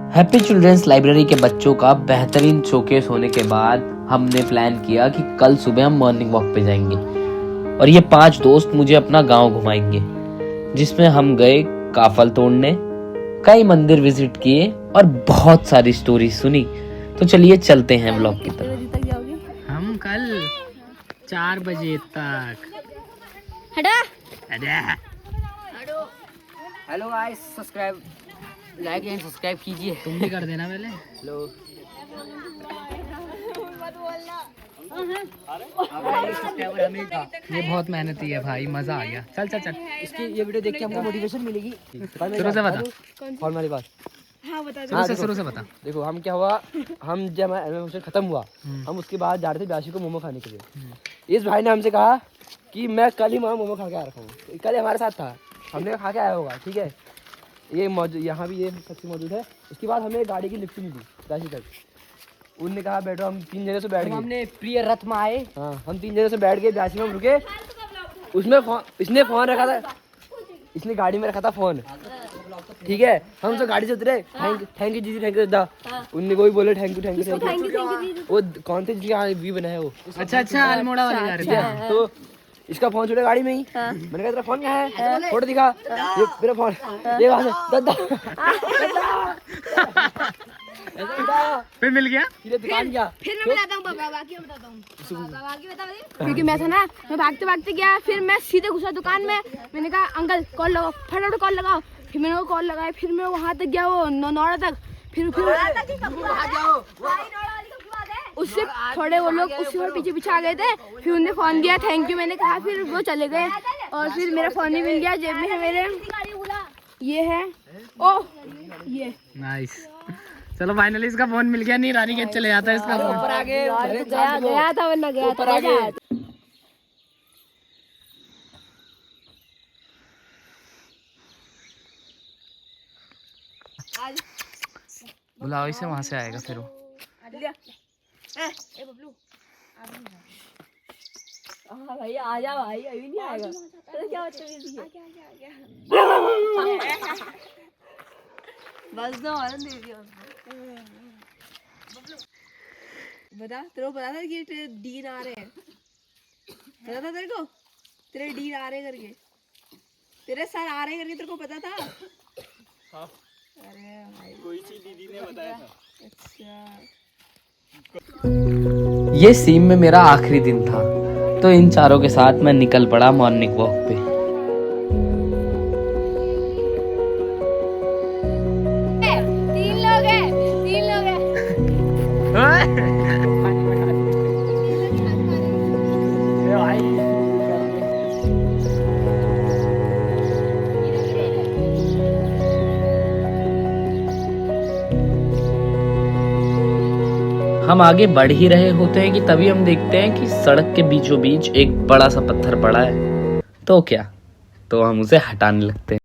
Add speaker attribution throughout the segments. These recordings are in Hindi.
Speaker 1: हैप्पी चिल्ड्रंस लाइब्रेरी के बच्चों का बेहतरीन शोकेस होने के बाद हमने प्लान किया कि कल सुबह हम मॉर्निंग वॉक पे जाएंगे और ये 5 दोस्त मुझे अपना गांव घुमाएंगे, जिसमें हम गए काफल तोड़ने, कई मंदिर विजिट किए और बहुत सारी स्टोरी सुनी। तो चलिए चलते हैं व्लॉग की तरफ।
Speaker 2: हम कल 4 बजे तक।
Speaker 3: Hello guys, subscribe, like and subscribe कीजिए।
Speaker 2: तुम भी कर देना पहले।
Speaker 3: हेलो,
Speaker 2: ये बहुत मेहनती है भाई, मजा आ गया। चल चल चल,
Speaker 3: इसकी ये वीडियो देख के हमको मोटिवेशन मिलेगी।
Speaker 2: शुरू से बता।
Speaker 3: कौन वाली बात?
Speaker 2: शुरू से बता।
Speaker 3: देखो हम क्या हुआ, हम जब हमारा खत्म हुआ, हम उसके बाद जा रहे थे ब्यासी को मोमो खाने के लिए। इस भाई ने हमसे कहा कि मैं कल ही वहाँ मोमो खा के आ रखा हूँ। कल हमारे साथ था, हमने खा के आया होगा, ठीक है। ये मौजूद, यहाँ भी ये शख्स मौजूद है। उसके बाद हमें गाड़ी की लिफ्ट मिली ब्यासी तक। उनने कहा बैठो, हम 3 जने से बैठ गए। हमने प्रिय रथ में आए, हाँ, हम 3 जने से बैठ गए, ब्यासी में हम रुके। उसमें इसने फ़ोन रखा था, इसने गाड़ी में रखा था फ़ोन, ठीक है। हम तो गाड़ी से उतरे, thank you ji, thank you दादा। उनने कोई बोले थैंक यू। वो कौन थे जिसके यहाँ वी बना है वो?
Speaker 2: अच्छा, अल्मोड़ा वाले जा रहे थे।
Speaker 3: तो इसका फोन छूटा गाड़ी में ही। मैंने कहा तेरा फोन कहाँ है? फोटो दिखा। ये मेरा फोन, ये वहाँ से दादा।
Speaker 2: फिर मिल गया,
Speaker 3: दुकान गया।
Speaker 4: फिर मैं बताता हूँ पापा, बाकी बताता हूँ। क्योंकि मैं था ना, मैं भागते भागते गया, फिर मैं सीधे घुसा दुकान में। मैंने कहा अंकल कॉल लगाओ, फटाफट कॉल लगाओ। फिर मैंने वो कॉल लगाया, फिर मैं वहाँ तक गया, वो नौड़ा तक। फिर उससे थोड़े वो लोग उससे पीछे पीछे आ गए थे। फिर उन्हें फोन दिया, थैंक यू मैंने कहा, फिर वो चले गए। और फिर मेरा फोन ही मिल गया, जेब में है मेरे। ये है, ओह ये
Speaker 2: नाइस। चलो फाइनली इसका फोन मिल गया। नहीं रानी के चले जाता है इसका फोन।
Speaker 4: गया था, वरना गया था।
Speaker 2: बुलाओ इसे, वहां से आएगा फिर वो।
Speaker 4: भाई आजा भाई, अभी नहीं आएगा। क्या बस दो और दे दिया। बता, तेरे को पता था कि तेरे डीन आ रहे हैं? पता था तेरे को? तेरे डीन आ रहे करके, तेरे सर आ रहे करके तेरे को पता था? हाँ। अरे भाई, कोई सी दीदी ने बताया था। अच्छा,
Speaker 1: ये सीम में मेरा आखिरी दिन था, तो इन चारों के साथ मैं निकल पड़ा मॉर्निंग वॉक पे।
Speaker 4: तीन लोग हैं।
Speaker 1: हम आगे बढ़ ही रहे होते हैं कि तभी हम देखते हैं कि सड़क के बीचों बीच एक बड़ा सा पत्थर पड़ा है। तो क्या, तो हम उसे हटाने लगते हैं।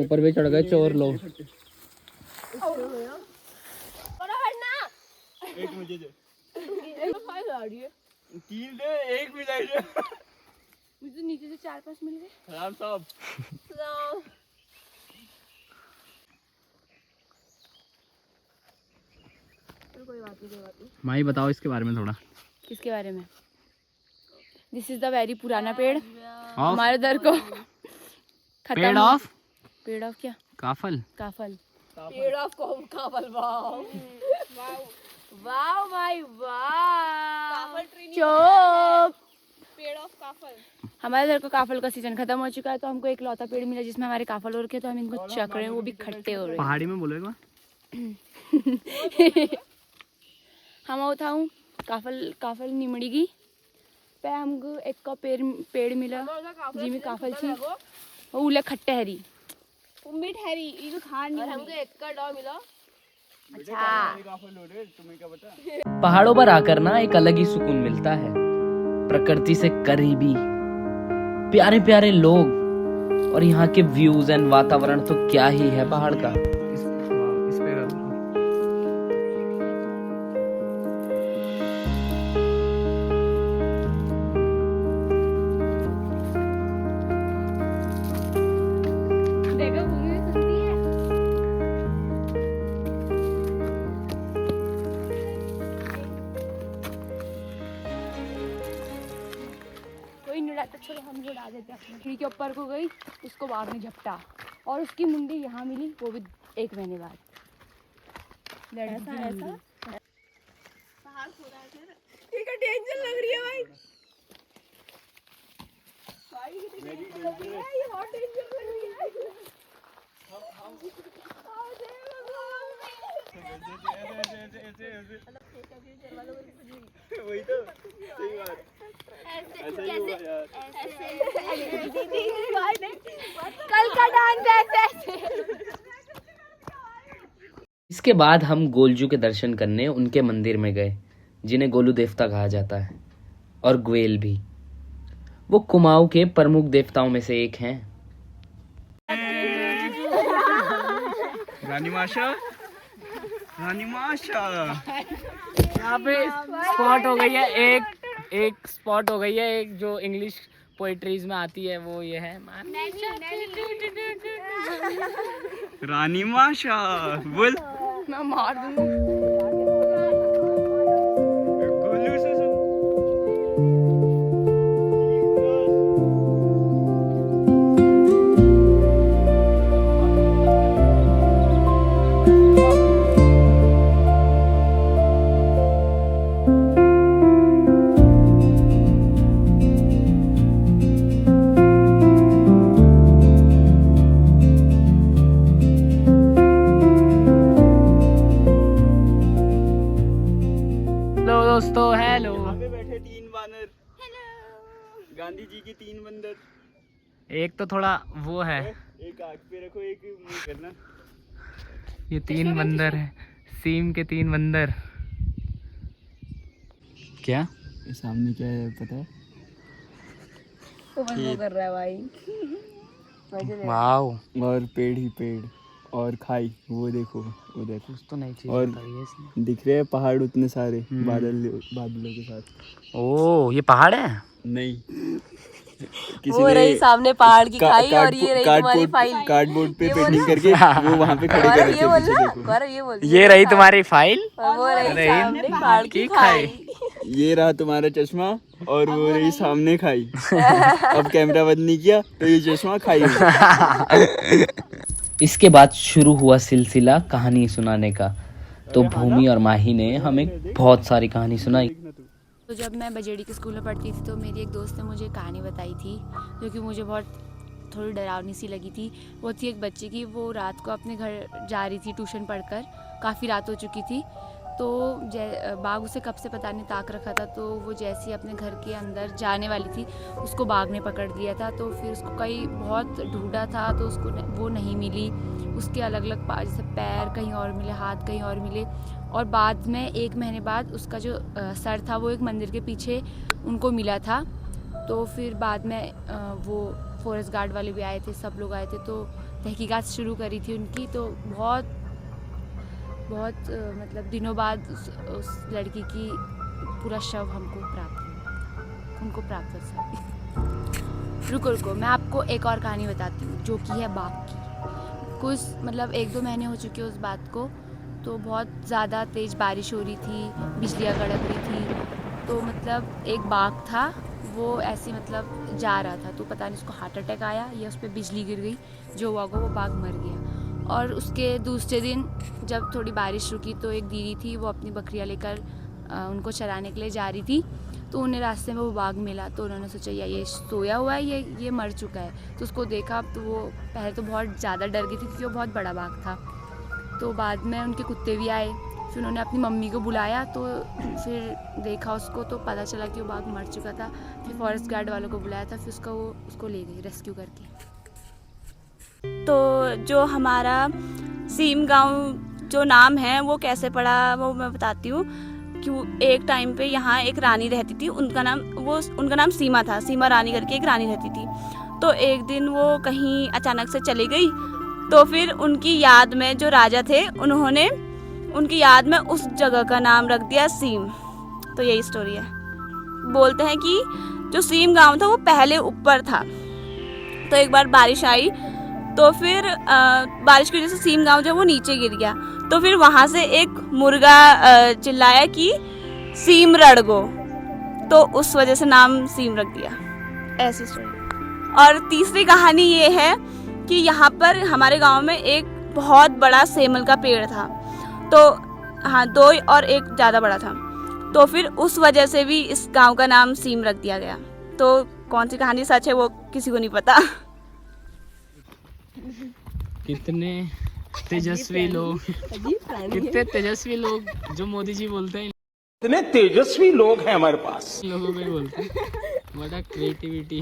Speaker 1: ऊपर भी चढ़ गए चोर लोग।
Speaker 5: एक मुझे दे, तीन दे, एक मिला दे।
Speaker 4: मुझे नीचे से 4-5 मिल गए।
Speaker 5: राम साहब,
Speaker 4: कोई बात नहीं।
Speaker 2: माई बताओ इसके बारे में थोड़ा।
Speaker 4: किसके बारे में? दिस इज द वेरी पुराना पेड़। हमारे दर को
Speaker 2: पेड़ ऑफ
Speaker 6: पेड़ ऑफ क्या
Speaker 2: काफल
Speaker 6: काफल
Speaker 4: पेड़ ऑफ काफल वाओ वाओ भाई वाओ
Speaker 6: चुप
Speaker 4: पेड़ ऑफ काफल
Speaker 6: हमारे घर को काफल का सीजन खत्म हो चुका है, तो हमको एक लौता पेड़ मिला जिसमें हमारे काफल हो रखे हैं, तो हम इनको चख रहे हैं, वो भी खट्टे हो रहे हैं।
Speaker 2: पहाड़ी में बोलेगा
Speaker 6: हम उठाऊं काफल निमड़ीगी पे हमको एक का पेड़ मिला जिसमें काफल थी, वो उले खट्टे हरी
Speaker 4: मिठ हैरी ये तो खान नहीं हमको एक का डॉ मिला।
Speaker 1: पहाड़ों पर आकर ना एक अलग ही सुकून मिलता है। प्रकृति से करीबी, प्यारे प्यारे लोग और यहाँ के व्यूज एंड वातावरण तो क्या ही है पहाड़ का।
Speaker 2: इस पे कर दो।
Speaker 6: देखो भूमि भी सुनती है। कोई नहीं उड़ाता, चलो हम भी उड़ा देते हैं। अपनी खिड़की के ऊपर को गई, उसको बाघ ने झपटा और उसकी मुंडी यहाँ मिली, वो भी 1 महीने बाद। लड़की की मुंडी।
Speaker 4: ये का टेंशन लग रही है भाई कितनी लग रही है, ये बहुत टेंशन लग रही है।
Speaker 5: वही तो सही बात ऐसा ही हुआ यार।
Speaker 6: कल का डांस ऐसे।
Speaker 1: इसके बाद हम गोलजू के दर्शन करने उनके मंदिर में गए, जिन्हें गोलू देवता कहा जाता है, और ग्वेल भी। वो कुमाऊं के प्रमुख देवताओं में से एक हैं।
Speaker 5: रानी माशा
Speaker 2: यहाँ पे स्पॉट हो गई है एक स्पॉट हो गई है एक जो इंग्लिश पोएट्रीज में आती है, वो ये है
Speaker 5: रानी माशा बोल
Speaker 6: मैं मार दूंगी।
Speaker 5: गोलू से सुन।
Speaker 2: दोस्तों हेलो।
Speaker 5: यहाँ पे बैठे 3 बानर। गांधी जी की 3 बंदर।
Speaker 2: एक तो थोड़ा वो है,
Speaker 5: एक आँख पे रखो, एक मुंह करना।
Speaker 2: ये 3 बंदर है, सीम के 3 बंदर। क्या
Speaker 5: ये सामने क्या है पता है?
Speaker 4: वो कर रहा है भाई।
Speaker 2: वाओ,
Speaker 5: और पेड़ ही पेड़ और खाई, वो देखो उधर।
Speaker 2: कुछ तो नई चीज
Speaker 5: और
Speaker 2: बताई है इसने।
Speaker 5: दिख रहे हैं पहाड़ उतने सारे बादलों के साथ।
Speaker 2: ओ ये पहाड़ है।
Speaker 5: नहीं
Speaker 4: वो रही सामने पहाड़ की खाई और ये रही तुम्हारी फाइल।
Speaker 5: कार्डबोर्ड पे पेंटिंग करके वो वहाँ पे खड़े कर रखे हैं पीछे देखो।
Speaker 4: गौरव ये बोल
Speaker 2: ये रही तुम्हारी फाइल
Speaker 4: और वो रही सामने पहाड़ की खाई।
Speaker 5: ये रहा तुम्हारा चश्मा और वो रही सामने खाई। अब कैमरा बंद नहीं किया तो ये चश्मा खाई में।
Speaker 1: इसके बाद शुरू हुआ सिलसिला कहानी सुनाने का। तो भूमि और माही ने हमें बहुत सारी कहानी सुनाई।
Speaker 6: तो जब मैं बजेड़ी के स्कूल में पढ़ती थी तो मेरी एक दोस्त ने मुझे कहानी बताई थी जो कि मुझे बहुत थोड़ी डरावनी सी लगी थी। वो थी एक बच्चे की, वो रात को अपने घर जा रही थी ट्यूशन पढ़कर, काफ़ी रात हो चुकी थी। तो बाघ उसे कब से पता नहीं ताक रखा था, तो वो जैसे ही अपने घर के अंदर जाने वाली थी उसको बाघ ने पकड़ लिया था। तो फिर उसको कहीं बहुत ढूंढा था तो उसको वो नहीं मिली। उसके अलग अलग जैसे पैर कहीं और मिले, हाथ कहीं और मिले, और बाद में 1 महीने बाद उसका जो सर था वो एक मंदिर के पीछे उनको मिला था। तो फिर बाद में वो फॉरेस्ट गार्ड वाले भी आए थे, सब लोग आए थे, तो तहकीकात शुरू करी थी उनकी। तो बहुत मतलब दिनों बाद उस लड़की की पूरा शव हमको प्राप्त हो। रुको मैं आपको एक और कहानी बताती हूँ जो कि है बाघ की। कुछ मतलब 1-2 महीने हो चुके उस बात को। तो बहुत ज़्यादा तेज़ बारिश हो रही थी, बिजलियाँ कड़क रही थी। तो मतलब एक बाघ था, वो ऐसे मतलब जा रहा था, तो पता नहीं उसको हार्ट अटैक आया या उस पर बिजली गिर गई, जो हुआ वो बाघ मर गया। और उसके दूसरे दिन जब थोड़ी बारिश रुकी तो एक दीदी थी, वो अपनी बकरियां लेकर उनको चराने के लिए जा रही थी, तो उन्हें रास्ते में वो बाघ मिला। तो उन्होंने सोचा या ये सोया हुआ है, ये मर चुका है। तो उसको देखा तो वो पहले तो बहुत ज़्यादा डर गई थी क्योंकि वो बहुत बड़ा बाघ था। तो बाद में उनके कुत्ते भी आए, फिर उन्होंने अपनी मम्मी को बुलाया, तो फिर देखा उसको तो पता चला कि वो बाघ मर चुका था। फिर फॉरेस्ट गार्ड वालों को बुलाया था, फिर उसको ले गई रेस्क्यू करके।
Speaker 7: तो जो हमारा सीम गांव जो नाम है वो कैसे पड़ा वो मैं बताती हूँ कि एक टाइम पे यहाँ एक रानी रहती थी, उनका नाम सीमा था। सीमा रानी करके एक रानी रहती थी। तो एक दिन वो कहीं अचानक से चली गई, तो फिर उनकी याद में जो राजा थे उन्होंने उनकी याद में उस जगह का नाम रख दिया सीम। तो यही स्टोरी है। बोलते हैं कि जो सीम गांव था वो पहले ऊपर था, तो एक बार बारिश आई तो फिर बारिश की वजह से सीम गांव जो वो नीचे गिर गया। तो फिर वहाँ से एक मुर्गा चिल्लाया कि सीम रड़ गो, तो उस वजह से नाम सीम रख दिया। ऐसी स्टोरी। और तीसरी कहानी ये है कि यहाँ पर हमारे गांव में एक बहुत बड़ा सेमल का पेड़ था, तो हाँ 2 और एक ज़्यादा बड़ा था, तो फिर उस वजह से भी इस गांव का नाम सीम रख दिया गया। तो कौन सी कहानी सच है वो किसी को नहीं पता।
Speaker 2: कितने तेजस्वी लोग, कितने तेजस्वी लोग जो मोदी जी बोलते हैं,
Speaker 8: इतने तेजस्वी लोग हैं हमारे पास।
Speaker 2: लोगों को ही बोलते हैं। बड़ा क्रिएटिविटी।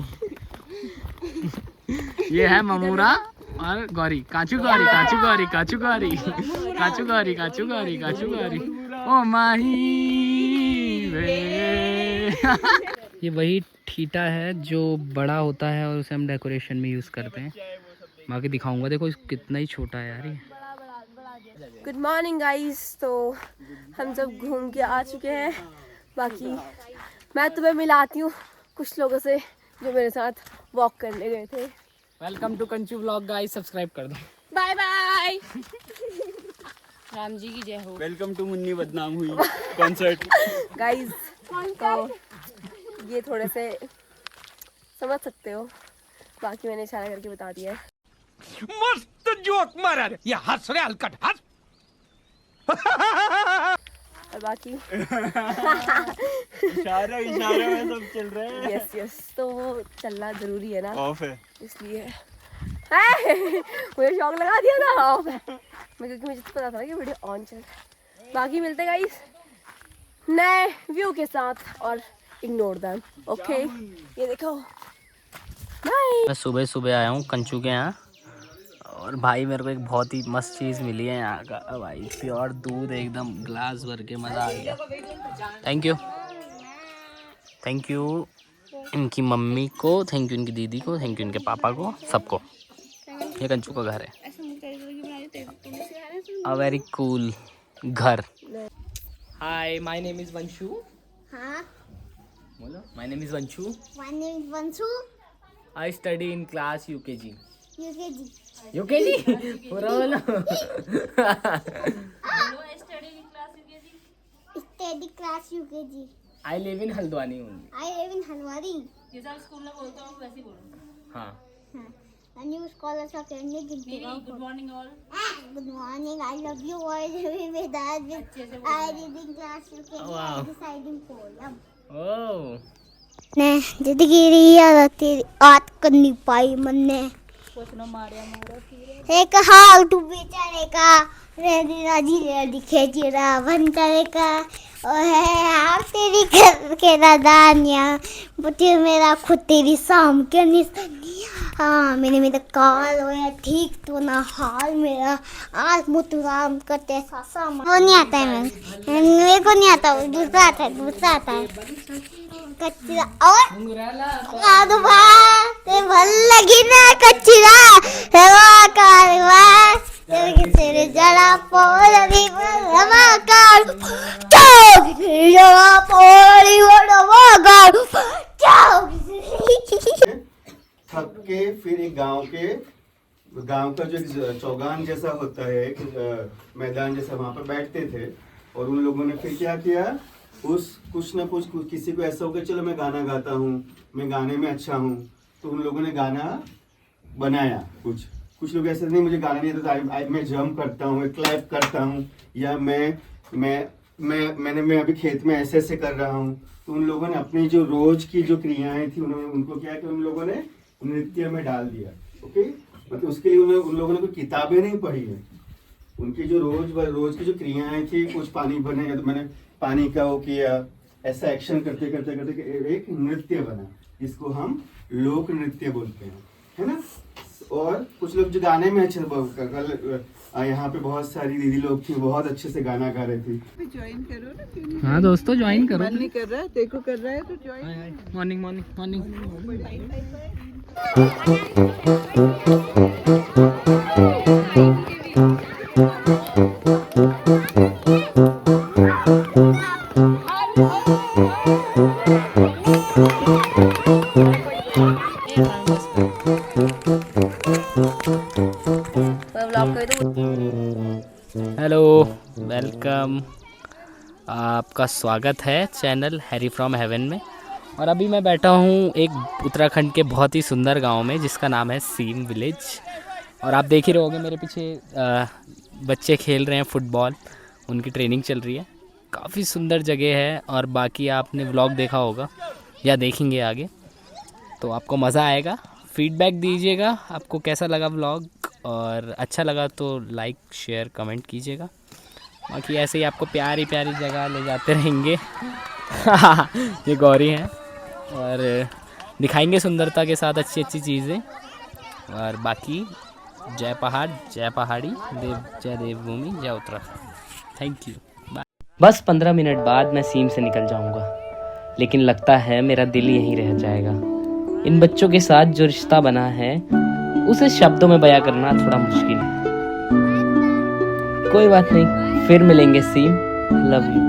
Speaker 2: ये है ममूरा और गौरी, काचू गौरी, काचू गौरी, काचू गौरी, काचू गौरी, काचू गौरी, काचू गौरी, ओ माही वे। ये वही ठीटा है जो बड़ा होता है और उसे हम डेकोरेशन में यूज करते हैं। बाकी दिखाऊंगा, देखो कितना ही छोटा है यार ये।
Speaker 4: Good morning guys. तो हम सब घूम के आ चुके हैं। बाकी मैं तुम्हें मिलाती हूँ कुछ लोगों से जो मेरे साथ वॉक करने गए थे।
Speaker 2: Welcome to Kanchu vlog guys, subscribe कर दो।
Speaker 6: Bye bye. राम जी की जय हो।
Speaker 5: वेलकम टू मुन्नी बदनाम हुई कॉन्सर्ट।
Speaker 4: गाइस तो ये थोड़े से समझ सकते हो, बाकी मैंने इशारा करके बता दिया है।
Speaker 8: मस्त जोक मारा रे, ये हंस रहे हलकट हंस।
Speaker 4: और बाकी
Speaker 5: इशारे इशारे में सब चल रहे हैं।
Speaker 4: यस यस, तो वो चलना जरूरी है ना,
Speaker 5: ऑफ है
Speaker 4: इसलिए मुझे शौक लगा दिया था ऑफ है मैं, क्योंकि मुझे पता था ना कि वीडियो ऑन चल रहा है। बाकी मिलते हैं गाइस नए व्यू के साथ, और इग्नोर दैम। ओके ये देखो, बाय।
Speaker 1: मैं सुबह सुबह आया हूँ कंचू के यहाँ, और भाई मेरे को एक बहुत ही मस्त चीज़ मिली है यहाँ का भाई, प्योर दूध एकदम ग्लास भर के, मज़ा आ गया। थैंक यू, थैंक यू इनकी मम्मी को, थैंक यू इनकी दीदी को, थैंक यू इनके पापा को, सबको। ये कंचू का घर है, अ वेरी कूल घर।
Speaker 2: हाय, माय नेम इज वंशु।
Speaker 9: हाँ,
Speaker 2: बोलो, my name is Vanshu.
Speaker 9: my name is Vansu,
Speaker 2: I study in class UKG.
Speaker 9: UKG.
Speaker 2: UKG पूरा बोलो।
Speaker 9: Study class UKG.
Speaker 2: I live in Haldwani only.
Speaker 9: I live in Halwari.
Speaker 2: हाँ।
Speaker 9: A new scholars are attending in Good morning all. Good morning. I love you all. With us, I reading class UKG.
Speaker 2: Wow.
Speaker 9: I deciding poem.
Speaker 2: ओह,
Speaker 9: ने जिंदगी रिया तेरी बात करनी पाई मन्ने एक हाउ टू बेचारे का रेडी राजी रेडी खेची रावण करे का ओ है आप तेरी घर के दानिया बुटी मेरा खुद तेरी शाम के निशानिया। हाँ मेरे काल हो या ठीक तो ना हाल मेरा आज मुतुराम करते सासा वो नहीं आता है मेरे को नहीं आता, दूसरा आता है कच्ची और आदुबा ते भल लगी ना कच्ची रा हेवा कारवा तेरे जड़ा पोरी हेवा कार चौक जड़ा पोरी हेवा कार चौक।
Speaker 10: थक के फिर एक गांव का जो एक चौगान जैसा होता है, एक मैदान जैसा, वहां पर बैठते थे। और उन लोगों ने फिर क्या किया, कुछ ना कुछ किसी को ऐसा होगा चलो मैं गाना गाता हूँ, मैं गाने में अच्छा हूँ, तो उन लोगों ने गाना बनाया। कुछ लोग ऐसे नहीं मुझे गाना नहीं आता तो मैं जंप करता हूँ, मैं क्लैप करता हूँ, या मैं अभी खेत में ऐसे कर रहा हूँ। तो उन लोगों ने अपनी जो रोज की जो क्रियाएं थी उन्होंने उनको क्या कि उन लोगों ने नृत्य में डाल दिया। ओके, मतलब उसके लिए उन लोगों ने कोई किताबें नहीं पढ़ी है, उनकी जो रोज की जो क्रियाएं थी, कुछ पानी भरने का तो मैंने पानी का वो किया, ऐसा एक्शन करते करते एक नृत्य बना, इसको हम लोक नृत्य बोलते हैं, है ना। और कुछ लोग जो गाने में अच्छे, कल यहाँ पे बहुत सारी दीदी लोग थी, बहुत अच्छे से गाना गा रही थी।
Speaker 2: ज्वाइन करो ना, क्यों नहीं? हाँ दोस्तों ज्वाइन करो।
Speaker 11: मन नहीं कर रहा है, देखो कर रहा है तो join.
Speaker 2: Morning morning morning. Hello, welcome, आपका स्वागत है चैनल हैरी फ्रॉम हेवन में। और अभी मैं बैठा हूँ एक उत्तराखंड के बहुत ही सुंदर गांव में जिसका नाम है सीम विलेज। और आप देख ही रहोगे मेरे पीछे बच्चे खेल रहे हैं फुटबॉल, उनकी ट्रेनिंग चल रही है। काफ़ी सुंदर जगह है और बाकी आपने व्लॉग देखा होगा या देखेंगे आगे तो आपको मज़ा आएगा। फीडबैक दीजिएगा आपको कैसा लगा व्लॉग, और अच्छा लगा तो लाइक शेयर कमेंट कीजिएगा। बाकी ऐसे ही आपको प्यारी प्यारी जगह ले जाते रहेंगे। ये गौरी हैं और दिखाएंगे सुंदरता के साथ अच्छी अच्छी चीज़ें। और बाकी जय पहाड़, जय पहाड़ी, जय देवभूमि, जय उत्तराखंड। Thank you, bye.
Speaker 1: बस 15 मिनट बाद मैं सीम से निकल जाऊंगा, लेकिन लगता है मेरा दिल यहीं रह जाएगा। इन बच्चों के साथ जो रिश्ता बना है उसे शब्दों में बयां करना थोड़ा मुश्किल है। कोई बात नहीं, फिर मिलेंगे सीम। Love you.